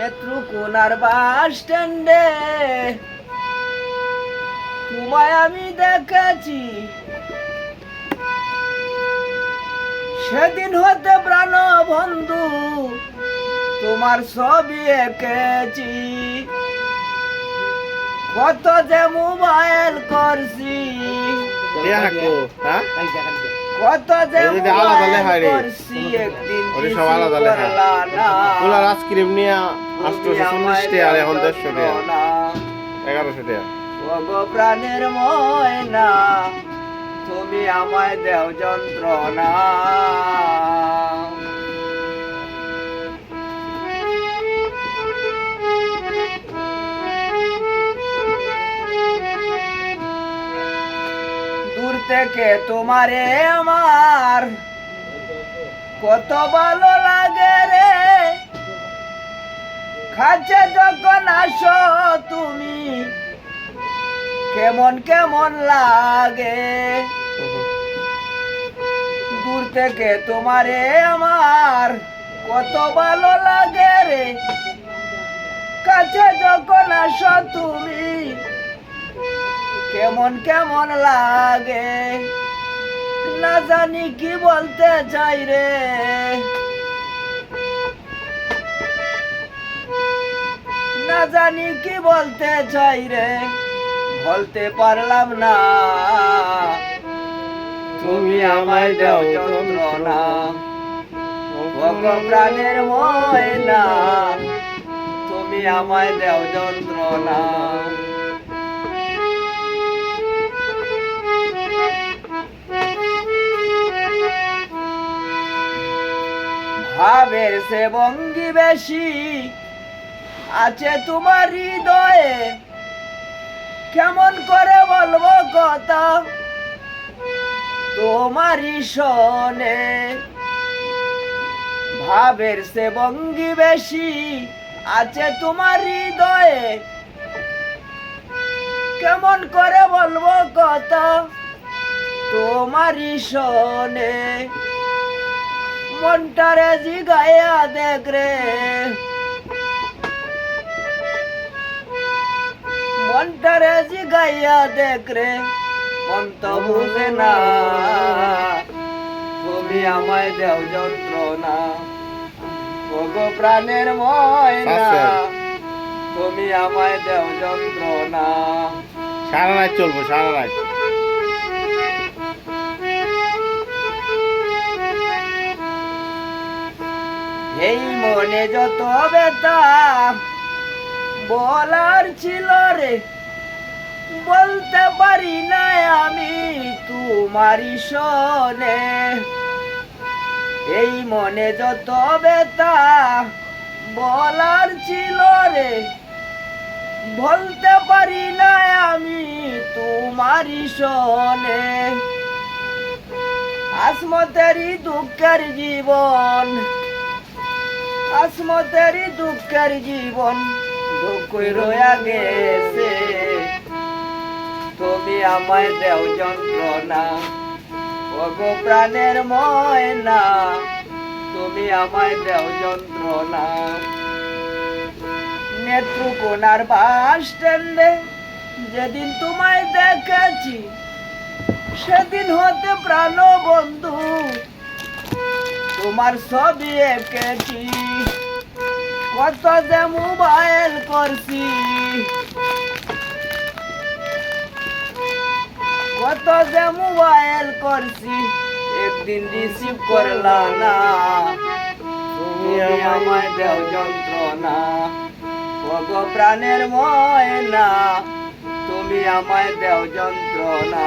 নেত্রকোনার বাস স্ট্যান্ডে তোমায় আমি দেখেছি, সেদিন হতে প্রাণ বন্ধু তোমার ছবি এঁকেছি। কত যে মোবাইল করছি, কত যে মোবাইল করছি, একদিন আইসক্রিম নিয়ে 840 টাকা আর এখন 150 টাকা 1100 টাকা। ওগো প্রাণের ময়না, তুমি আমায় দেও যন্ত্রণা। দূর থেকে তোমারে আমার কত ভালো লাগে রে, কাছে যখন আসো তুমি কেমন কেমন লাগে। দূর থেকে তোমারে আমার কত ভালো লাগে রে, কাছে যখন আসো তুমি কেমন কেমন লাগে। না জানি কি বলতে চাই রে, না জানি কি বলতে চাই রে, বলতে পারলাম না। তুমি আমায় দাও যন্ত্রণা, ওগো প্রাণের ময়না, তুমি আমায় দাও যন্ত্রণা। ভাবের সে ভঙ্গি বেশি আছে তোমার হৃদয়ে, কেমন করে বলবো কথা তোমারই শোনে। ভাবের সে ভঙ্গি বেশি আছে তোমার হৃদয়ে, কেমন করে বলবো কথা তোমারই শোনে। মনটারে জিগায়া দেখ রে, মনটারে জিগাইয়া দেখ রে, মন তো বুঝে না। তুমি আমায় দেও যন্ত্রণা, ওগো প্রাণের ময়না, তুমি আমায় দেও যন্ত্রণা। সারা রাত চলবো, সারা রাত। এই মনে যত ব্যথা বলার ছিল রে, বলতে পারি না আমি তোমারই শোনে। এই মনে যত ব্যথা বলার ছিল রে, বলতে পারি না আমি তোমারই শোনে। আসমতেরই দুঃখের জীবন, আসমতেরই দুঃখের জীবন, দুঃখ রয়া গেছে। তুমি আমায় দেও যন্ত্রণা, ওগো প্রাণের ময়না, তুমি আমায় দেও যন্ত্রণা। নেত্রকোনার বাস স্ট্যান্ডে যেদিন তোমায় দেখেছি, সেদিন হতে প্রাণ বন্ধু তোমার ছবি এঁকেছি। কত যে মোবাইল করছি, কত যে মোবাইল করছি, একদিন রিসিভ করলা না। তুমি আমায় দেও যন্ত্রণা, ওগো প্রাণের ময়না, তুমি আমায় দেও যন্ত্রণা,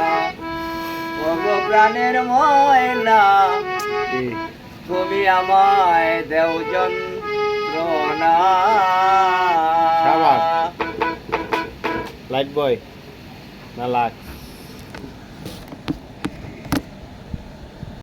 ওগো প্রাণের ময়না, তুমি আমায় দেও যন্ত্রণা। লাইট বয় না লাক্স।